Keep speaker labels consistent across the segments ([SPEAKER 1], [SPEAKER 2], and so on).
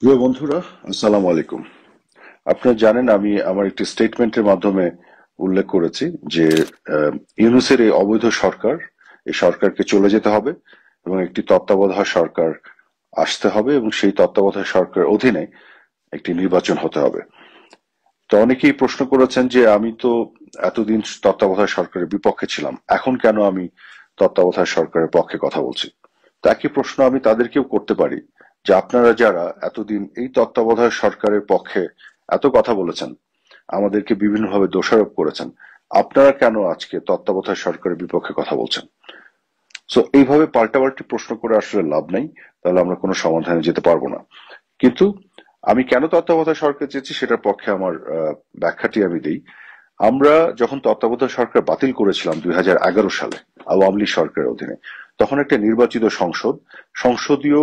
[SPEAKER 1] প্রিয় বন্ধুরা, আসসালামু আলাইকুম। আপনারা জানেন আমি আমার একটি স্টেটমেন্টের মাধ্যমে উল্লেখ করেছি যে ইউনূসের এই অবৈধ সরকার, এই সরকারকে চলে যেতে হবে এবং একটি তত্ত্বাবধায়ক সরকার আসতে হবে এবং সেই তত্ত্বাবধায়ক সরকারের অধীনে একটি নির্বাচন হতে হবে। তো অনেকেই প্রশ্ন করেছেন যে আমি তো এতদিন তত্ত্বাবধায়ক সরকারের বিপক্ষে ছিলাম, এখন কেন আমি তত্ত্বাবধায়ক সরকারের পক্ষে কথা বলছি। তো একই প্রশ্ন আমি তাদেরকেও করতে পারি যে আপনারা যারা এতদিন এই তত্ত্বাবধায়ক সরকারের পক্ষে এত কথা বলেছেন, আমাদেরকে বিভিন্নভাবে দোষারোপ করেছেন, আপনারা কেন আজকে তত্ত্বাবধায়ক সরকারের বিপক্ষে কথা বলছেন। সো এইভাবে পাল্টাপাল্টি প্রশ্ন করে আসলে লাভ নাই, তাহলে আমরা কোনো সমাধানে যেতে পারবো না। কিন্তু আমি কেন তত্ত্বাবধায়ক সরকার চেয়েছি সেটার পক্ষে আমার ব্যাখ্যাটি আমি দিই। আমরা যখন তত্ত্বাবধায়ক সরকার বাতিল করেছিলাম 2011 সালে আওয়ামী লীগ সরকারের অধীনে, তখন একটা নির্বাচিত সংসদ, সংসদীয়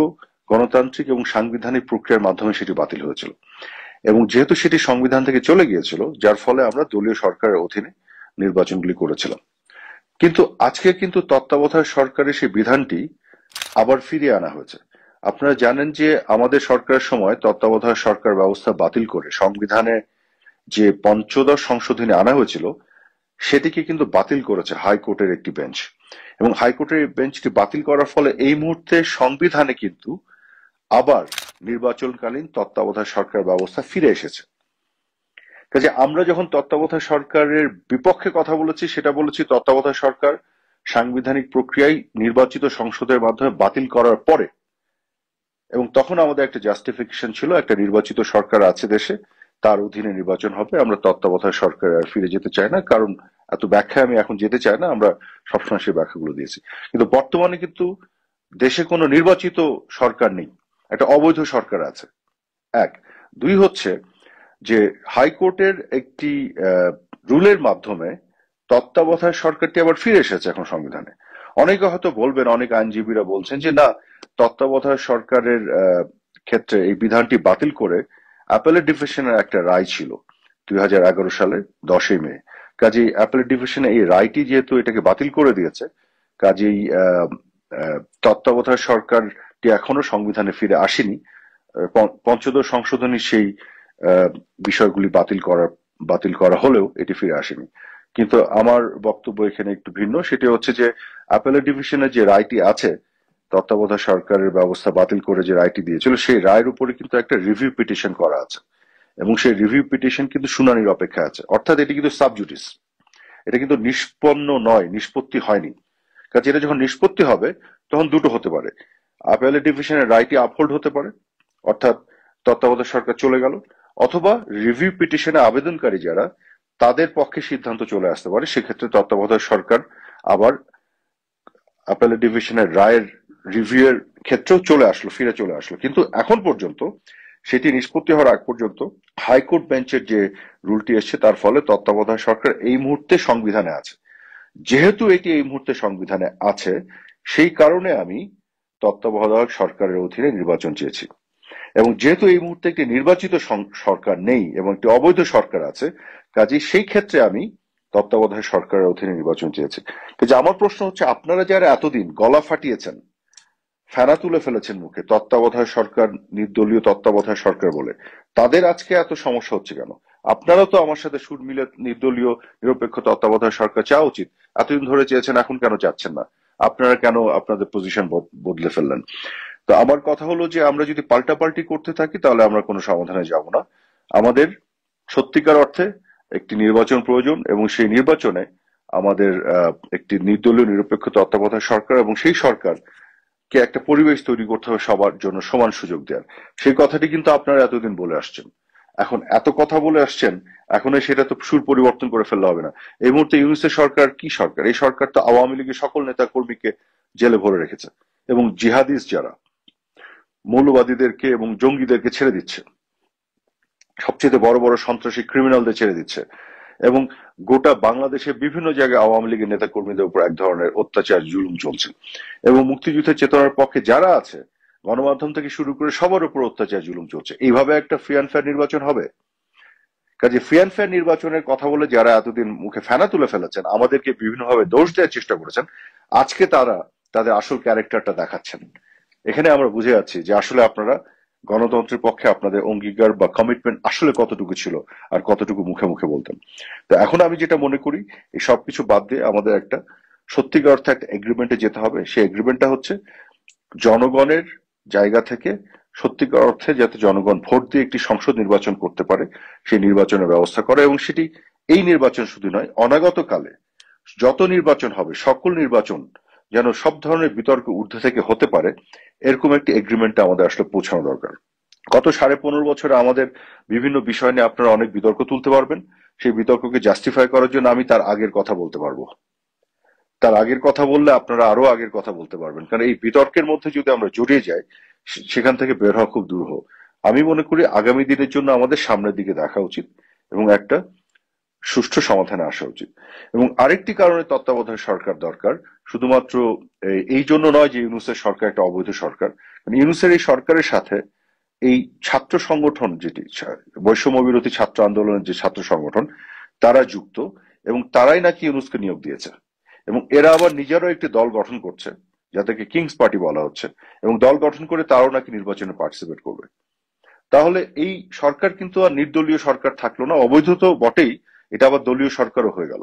[SPEAKER 1] গণতান্ত্রিক এবং সাংবিধানিক প্রক্রিয়ার মাধ্যমে সেটি বাতিল হয়েছিল। এবং যেহেতু সেটি সংবিধান থেকে চলে গিয়েছিল, যার ফলে আমরা দলীয় সরকারের অধীনে নির্বাচনগুলি করেছিলাম। কিন্তু আজকে কিন্তু তত্ত্বাবধায়ক সরকারের সেই বিধানটি আবার ফিরিয়ে আনা হয়েছে। আপনারা জানেন যে আমাদের সরকারের সময় তত্ত্বাবধায়ক সরকার ব্যবস্থা বাতিল করে সংবিধানে যে পঞ্চদশ সংশোধনী আনা হয়েছিল, সেটিকে কিন্তু বাতিল করেছে হাইকোর্টের একটি বেঞ্চ। এবং হাইকোর্টের এই বেঞ্চটি বাতিল করার ফলে এই মুহূর্তে সংবিধানে কিন্তু আবার নির্বাচনকালীন তত্ত্বাবধায়ক সরকার ব্যবস্থা ফিরে এসেছে। কাজে আমরা যখন তত্ত্বাবধায়ক সরকারের বিপক্ষে কথা বলেছি, সেটা বলেছি তত্ত্বাবধায়ক সরকার সাংবিধানিক প্রক্রিয়ায় নির্বাচিত সংসদের মাধ্যমে বাতিল করার পরে। এবং তখন আমাদের একটা জাস্টিফিকেশন ছিল, একটা নির্বাচিত সরকার আছে দেশে, তার অধীনে নির্বাচন হবে, আমরা তত্ত্বাবধায়ক সরকার আর ফিরে যেতে চাই না, কারণ এত ব্যাখ্যা আমি এখন যেতে চাই না, আমরা সবসময় সেই ব্যাখ্যাগুলো দিয়েছি। কিন্তু বর্তমানে কিন্তু দেশে কোনো নির্বাচিত সরকার নেই, একটা অবৈধ সরকার আছে। এক। দুই হচ্ছে যে হাইকোর্টের একটি রুলের মাধ্যমে তত্ত্বাবধায়ক সরকারটি আবার ফিরে এসেছে এখন সংবিধানে। অনেকে হয়তো বলবেন, অনেক আইনজীবীরা বলছেন যে না, তত্ত্বাবধায়ক সরকারের ক্ষেত্রে এই বিধানটি বাতিল করে অ্যাপেলেট ডিভিশনের একটা রায় ছিল 2011 সালের 10ই মে। কাজেই অ্যাপেলেট ডিভিশনে এই রায়টি যেহেতু এটাকে বাতিল করে দিয়েছে, কাজেই তত্ত্বাবধায়ক সরকারটি এখনো সংবিধানে ফিরে আসেনি। পঞ্চদশ সংশোধনীর সেই বিষয়গুলি বাতিল করা হলেও এটি ফিরে আসেনি। কিন্তু আমার বক্তব্য এখানে একটু ভিন্ন। সেটি হচ্ছে যে অ্যাপেলেট ডিভিশনের যে রায়টি আছে, তত্ত্বাবধায়ক সরকারের ব্যবস্থা বাতিল করে যে রায়টি দিয়েছিল, সেই রায়ের উপরে কিন্তু একটা রিভিউ পিটিশন করা আছে এবং সেই রিভিউ পিটিশন কিন্তু শুনানির অপেক্ষা আছে। অর্থাৎ এটি কিন্তু সাবজুডিস, এটা কিন্তু নিষ্পন্ন নয়, নিষ্পত্তি হয়নি। কাজে এটা যখন নিষ্পত্তি হবে, তখন দুটো হতে পারে। অ্যাপেলেট ডিভিশনের রায়টি আপহোল্ড হতে পারে, অর্থাৎ তত্ত্বাবধায়ক সরকার চলে গেল, অথবা রিভিউ পিটিশনে আবেদনকারী যারা, তাদের পক্ষে সিদ্ধান্ত চলে আসতে পারে, সেক্ষেত্রে তত্ত্বাবধায়ক সরকার আবার অ্যাপেলেট ডিভিশনের রায়ের রিভিউ এর ক্ষেত্রেও ফিরে চলে আসলো। কিন্তু এখন পর্যন্ত সেটি নিষ্পত্তি হওয়ার আগ পর্যন্ত হাইকোর্ট বেঞ্চের যে রুলটি এসছে, তার ফলে তত্ত্বাবধায়ক সরকার এই মুহূর্তে সংবিধানে আছে। যেহেতু এটি এই মুহূর্তে সংবিধানে আছে, সেই কারণে আমি তত্ত্বাবধায়ক সরকারের অধীনে নির্বাচন চেয়েছি। এবং যেহেতু এই মুহূর্তে একটি নির্বাচিত সরকার নেই এবং একটি অবৈধ সরকার আছে, কাজেই সেই ক্ষেত্রে আমি তত্ত্বাবধায়ক সরকারের অধীনে নির্বাচন চেয়েছি। যে আমার প্রশ্ন হচ্ছে, আপনারা যারা এতদিন গলা ফাটিয়েছেন, ফেনা তুলে ফেলেছেন মুখে তত্ত্বাবধায়ক সরকার, নির্দলীয় তত্ত্বাবধায়ক সরকার বলে, তাদের আজকে এত সমস্যা হচ্ছে কেন? আপনারাও তো আমার সাথে সুর মিলে নির্দলীয় নিরপেক্ষ তত্ত্বাবধায়ক সরকার চাওয়া উচিত। এতদিন ধরে চেয়েছেন, এখন কেন চাচ্ছেন না? আপনারা কেন আপনাদের পজিশন বদলে ফেললেন? তো আমার কথা হলো যে আমরা যদি পাল্টাপাল্টি করতে থাকি, তাহলে আমরা কোনো সমাধানে যাব না। আমাদের সত্যিকার অর্থে একটি নির্বাচন প্রয়োজন এবং সেই নির্বাচনে আমাদের একটি নির্দলীয় নিরপেক্ষ তত্ত্বাবধায়ক সরকার এবং সেই সরকার কে একটা পরিবেশ তৈরি করতে হবে সবার জন্য সমান সুযোগ দেওয়ার। সেই কথাটি কিন্তু আপনারা এতদিন বলে আসছেন। এখন এত কথা বলে আসছেন, এখন সেটা তো সুর পরিবর্তন করে ফেললে হবে না। এই মুহূর্তে ইউনূসের সরকার কি সরকার? এই সরকার তো আওয়ামী লীগের সকল নেতা কর্মীকে জেলে ভরে রেখেছে এবং জিহাদিস যারা, মৌলবাদীদেরকে এবং জঙ্গিদেরকে ছেড়ে দিচ্ছে, সবচেয়ে বড় বড় সন্ত্রাসী ক্রিমিনালদের ছেড়ে দিচ্ছে এবং গোটা বাংলাদেশের বিভিন্ন জায়গায় আওয়ামী লীগের নেতা কর্মীদের উপর এক ধরনের অত্যাচার, জুলুম চলছে। এবং মুক্তিযুদ্ধের চেতনার পক্ষে যারা আছে, গণমাধ্যম থেকে শুরু করে সবার উপর অত্যাচার, জুলুম চলছে। এইভাবে একটা ফ্রি অ্যান্ড ফেয়ার নির্বাচন হবে? কাজে ফ্রি অ্যান্ড ফেয়ার নির্বাচনের কথা বলে যারা এতদিন মুখে ফেনা তুলে ফেলেছেন, আমাদেরকে বিভিন্নভাবে দোষ দেওয়ার চেষ্টা করেছেন, আজকে তারা তাদের আসল ক্যারেক্টারটা দেখাচ্ছেন। এখানে আমরা বুঝে যাচ্ছি যে আসলে আপনারা গণতন্ত্রের পক্ষে আপনাদের অঙ্গীকার বা কমিটমেন্ট আসলে কতটুকু ছিল আর কতটুকু মুখে মুখে বলতেন। তো এখন আমি যেটা মনে করি, এই সবকিছু বাদ দিয়ে আমাদের একটা সত্যিকার অর্থে একটা এগ্রিমেন্টে যেতে হবে। সেই এগ্রিমেন্টটা হচ্ছে জনগণের জায়গা থেকে সত্যিকার অর্থে যাতে জনগণ ভোট দিয়ে একটি সংসদ নির্বাচন করতে পারে, সেই নির্বাচনের ব্যবস্থা করে, এবং সেটি এই নির্বাচন শুধু নয়, অনাগত কালে যত নির্বাচন হবে সকল নির্বাচন যেন সব ধরনের বিতর্ক ঊর্ধ্বে থেকে হতে পারে, এরকম একটি এগ্রিমেন্টে আমাদের আসলে পৌঁছানো দরকার। গত 15.5 বছরে আমাদের বিভিন্ন বিষয় নিয়ে আপনারা অনেক বিতর্ক তুলতে পারবেন। সেই বিতর্ককে জাস্টিফাই করার জন্য আমি তার আগের কথা বলতে পারবো। তার আগের কথা বললে আপনারা আরো আগের কথা বলতে পারবেন, কারণ এই বিতর্কের মধ্যে যদি আমরা জড়িয়ে যাই সেখান থেকে বের হওয়া খুব দুরূহ। আমি মনে করি আগামী দিনের জন্য আমাদের সামনের দিকে দেখা উচিত এবং একটা সুষ্ঠু সমাধানে আসা উচিত। এবং আরেকটি কারণে তত্ত্বাবধায়ক সরকার দরকার, শুধুমাত্র এই জন্য নয় যে ইউনূসের সরকার একটা অবৈধ সরকার। ইউনূসের এই সরকারের সাথে এই ছাত্র সংগঠন, যেটি বৈষম্য বিরোধী ছাত্র আন্দোলনের যে ছাত্র সংগঠন, তারা যুক্ত, এবং তারাই নাকি ইউনূসকে নিয়োগ দিয়েছে। এবং এরা আবার নিজেরও একটি দল গঠন করছে, যাদেরকে কিংস পার্টি বলা হচ্ছে, এবং দল গঠন করে তারাও নাকি নির্বাচনে পার্টিসিপেট করবে। তাহলে এই সরকার কিন্তু আর নির্দলীয় সরকার থাকলো না, অবৈধ তো বটেই, এটা আবার দলীয় সরকারও হয়ে গেল।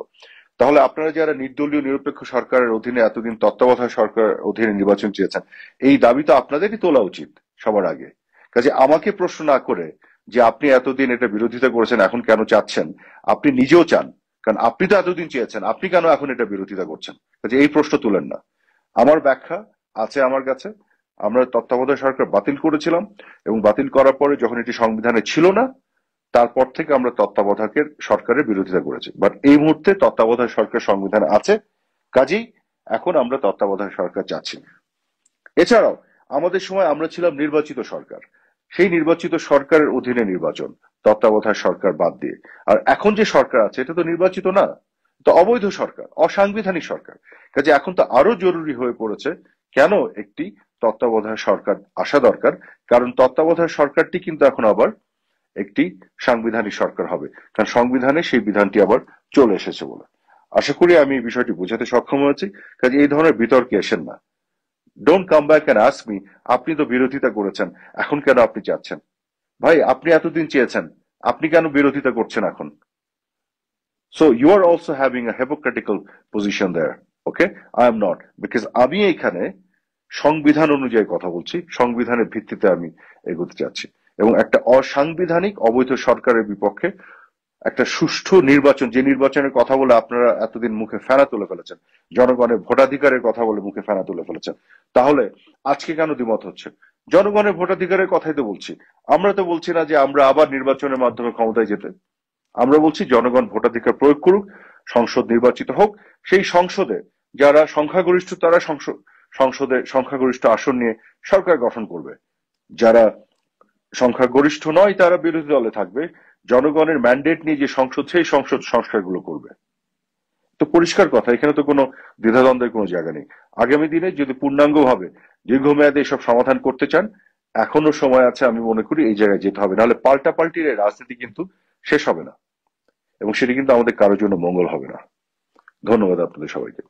[SPEAKER 1] তাহলে আপনারা যারা নির্দলীয় নিরপেক্ষ সরকারের অধীনে এতদিন তত্ত্বাবধায়ক সরকার অধীনে নির্বাচন চেয়েছেন, এই দাবি তো আপনাদেরই তোলা উচিত সবার আগে। কাজে আমাকে প্রশ্ন না করে যে আপনি এতদিন এটা বিরোধিতা করেছেন, এখন কেন চাচ্ছেন, আপনি নিজেও চান, কারণ আপনি তো এতদিন চেয়েছেন, আপনি কেন এখন এটা বিরোধিতা করছেন? কাজে এই প্রশ্ন তুলেন না। আমার ব্যাখ্যা আছে আমার কাছে। আমরা তত্ত্বাবধায়ক সরকার বাতিল করেছিলাম, এবং বাতিল করার পরে যখন এটি সংবিধানে ছিল না, তারপর থেকে আমরা তত্ত্বাবধায়কের সরকারের বিরোধিতা করেছি। বাট এই মুহূর্তে তত্ত্বাবধায়ক সরকার সংবিধানে আছে, কাজেই এখন আমরা তত্ত্বাবধায়ক সরকার চাচ্ছি। এছাড়াও আমাদের সময় আমরা ছিলাম নির্বাচিত সরকার, সেই নির্বাচিত সরকারের অধীনে নির্বাচন, তত্ত্বাবধায়ক সরকার বাদ দিয়ে। আর এখন যে সরকার আছে এটা তো নির্বাচিত না, তো অবৈধ সরকার, অসাংবিধানিক সরকার। কাজে এখন তো আরো জরুরি হয়ে পড়েছে কেন একটি তত্ত্বাবধায়ক সরকার আসা দরকার, কারণ তত্ত্বাবধায়ক সরকারটি কিন্তু এখন আবার একটি সাংবিধানিক সরকার হবে, কারণ সংবিধানে সেই বিধানটি আবার চলে এসেছে বলে। আশা করি আমি এই বিষয়টি বোঝাতে সক্ষম হয়েছি। কাজে এই ধরনের বিতর্কে এসেন না। Don't come back and ask me আপনি তো বিরোধিতা করেছেন, এখন কেন আপনি চাচ্ছেন? ভাই, আপনি এতদিন চেয়েছেন, আপনি কেন বিরোধিতা করছেন এখন? So you are also having a hypocritical position there. Okay, I am not, because আমি এখানে সংবিধান অনুযায়ী কথা বলছি, সংবিধানের ভিত্তিতে আমি এগোতে চাচ্ছি, এবং একটা অসাংবিধানিক অবৈধ সরকারের বিপক্ষে একটা সুষ্ঠু নির্বাচন, যে নির্বাচনের কথা বলে আপনারা এতদিন মুখে ফেনা তুলে ফেলেছেন, জনগণের ভোটাধিকারের কথা বলে মুখে ফেনা তুলে ফেলেছেন, তাহলে আজকে কেন দ্বিমত হচ্ছে? জনগণের ভোটাধিকারের কথাই তো বলছি। আমরা তো বলছি না যে আমরা আবার নির্বাচনের মাধ্যমে ক্ষমতায় যেতে। আমরা বলছি জনগণ ভোটাধিকার প্রয়োগ করুক, সংসদ নির্বাচিত হোক, সেই সংসদে যারা সংখ্যাগরিষ্ঠ তারা সংসদে সংখ্যাগরিষ্ঠ আসন নিয়ে সরকার গঠন করবে, যারা সংখ্যাগরিষ্ঠ নয় তারা বিরোধী দলে থাকবে, জনগণের ম্যান্ডেট নিয়ে যে সংসদ, সেই সংসদ সংস্কারগুলো করবে। তো পরিষ্কার কথা, এখানে তো কোনো দ্বিধাদ্বন্দ্বের কোনো জায়গা নেই। আগামী দিনে যদি পূর্ণাঙ্গভাবে দীর্ঘমেয়াদে এসব সমাধান করতে চান, এখনো সময় আছে, আমি মনে করি এই জায়গায় যেতে হবে, নাহলে পাল্টাপাল্টির এই রাজনীতি কিন্তু শেষ হবে না, এবং সেটি কিন্তু আমাদের কারোর জন্য মঙ্গল হবে না। ধন্যবাদ আপনাদের সবাইকে।